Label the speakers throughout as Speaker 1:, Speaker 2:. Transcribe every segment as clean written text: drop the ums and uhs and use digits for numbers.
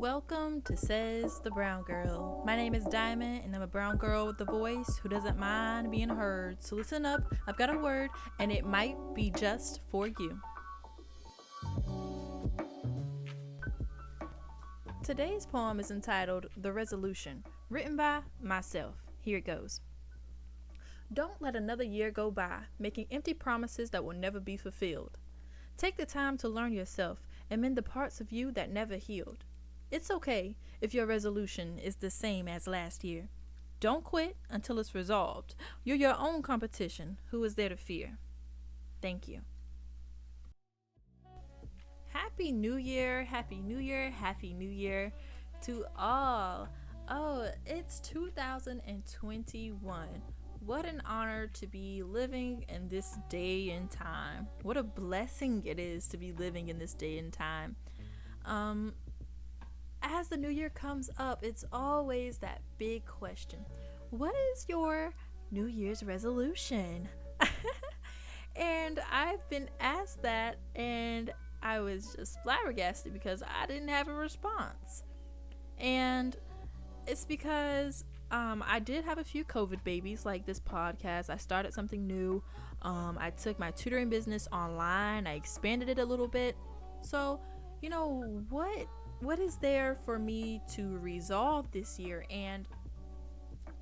Speaker 1: Welcome to Says the Brown Girl. My name is Diamond, and I'm a brown girl with a voice who doesn't mind being heard. So listen up, I've got a word, and it might be just for you. Today's poem is entitled The Resolution, written by myself. Here it goes. Don't let another year go by, making empty promises that will never be fulfilled. Take the time to learn yourself and mend the parts of you that never healed. It's okay if your resolution is the same as last year. Don't quit until it's resolved. You're your own competition. Who is there to fear? Thank you. Happy New Year, Happy New Year, Happy New Year to all. Oh, it's 2021. What an honor to be living in this day and time. What a blessing it is to be living in this day and time. As the new year comes up, it's always that big question. What is your New Year's resolution? And I've been asked that, and I was just flabbergasted because I didn't have a response. And it's because I did have a few COVID babies like this podcast. I started something new. I took my tutoring business online. I expanded it a little bit. So, what is there for me to resolve this year? And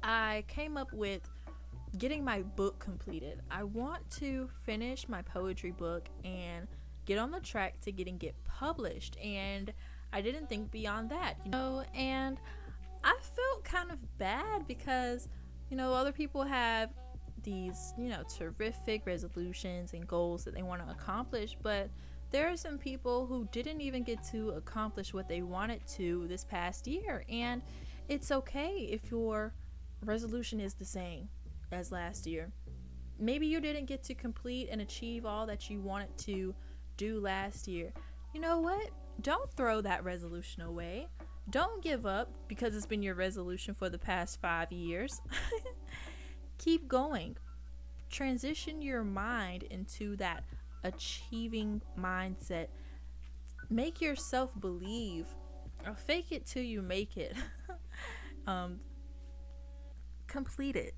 Speaker 1: I came up with getting my book completed. I want to finish my poetry book and get on the track to getting it published. And I didn't think beyond that, and I felt kind of bad because, other people have these, terrific resolutions and goals that they want to accomplish, but there are some people who didn't even get to accomplish what they wanted to this past year. And it's okay if your resolution is the same as last year. Maybe you didn't get to complete and achieve all that you wanted to do last year. You know what? Don't throw that resolution away. Don't give up because it's been your resolution for the past 5 years. Keep going. Transition your mind into that achieving mindset. Make yourself believe, or fake it till you make it. Complete it,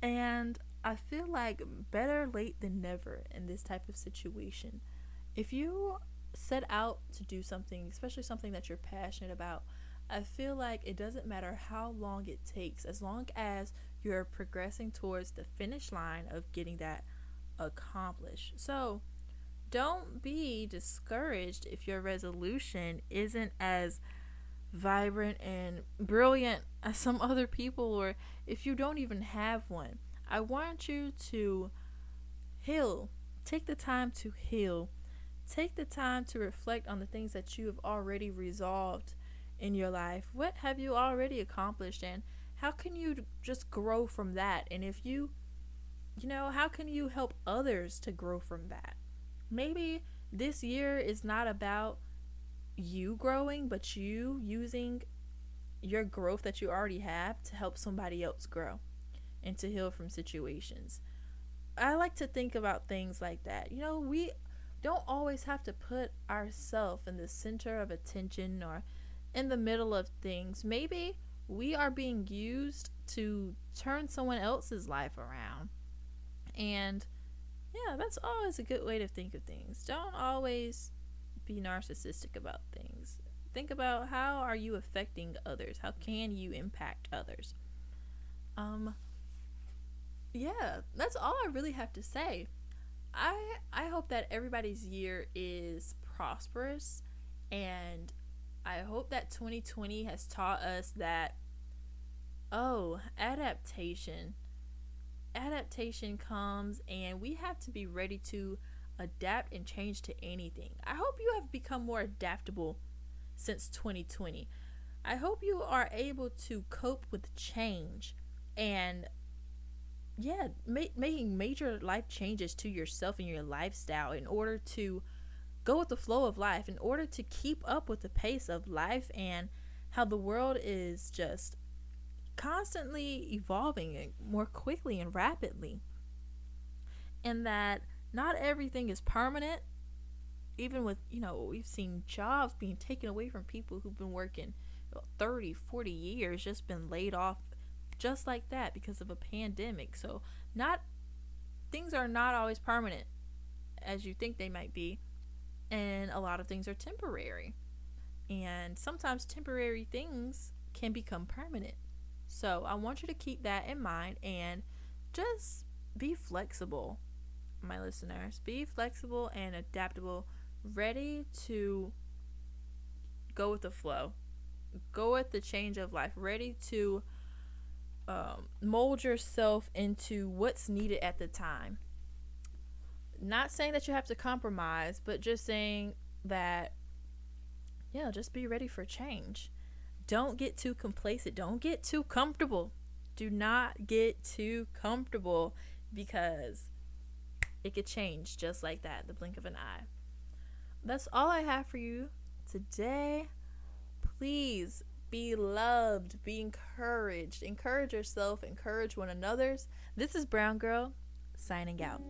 Speaker 1: and I feel like better late than never in this type of situation. If you set out to do something, especially something that you're passionate about, I feel like it doesn't matter how long it takes, as long as you're progressing towards the finish line of getting that accomplished. So don't be discouraged if your resolution isn't as vibrant and brilliant as some other people, or if you don't even have one. I want you to heal. Take the time to heal. Take the time to reflect on the things that you have already resolved in your life. What have you already accomplished, and how can you just grow from that? And if how can you help others to grow from that? Maybe this year is not about you growing, but you using your growth that you already have to help somebody else grow and to heal from situations. I like to think about things like that. We don't always have to put ourselves in the center of attention or in the middle of things. Maybe we are being used to turn someone else's life around. And that's always a good way to think of things. Don't always be narcissistic about things. Think about, how are you affecting others? How can you impact others? That's all I really have to say. I hope that everybody's year is prosperous, and I hope that 2020 has taught us that adaptation comes, and we have to be ready to adapt and change to anything. I hope you have become more adaptable since 2020. I hope you are able to cope with change and making major life changes to yourself and your lifestyle in order to go with the flow of life, in order to keep up with the pace of life and how the world is just constantly evolving more quickly and rapidly. And that not everything is permanent. even with, we've seen jobs being taken away from people who've been working 30, 40 years, just been laid off just like that because of a pandemic. So, not things are not always permanent as you think they might be, and a lot of things are temporary. And sometimes temporary things can become permanent. So, I want you to keep that in mind and just be flexible, my listeners. Be flexible and adaptable, ready to go with the flow, go with the change of life, ready to mold yourself into what's needed at the time. Not saying that you have to compromise, but just saying that, yeah, just be ready for change. Don't get too complacent. Don't get too comfortable. Do not get too comfortable, because it could change just like that, the blink of an eye. That's all I have for you today. Please be loved, be encouraged. Encourage yourself, encourage one another's. This is Brown Girl, signing out.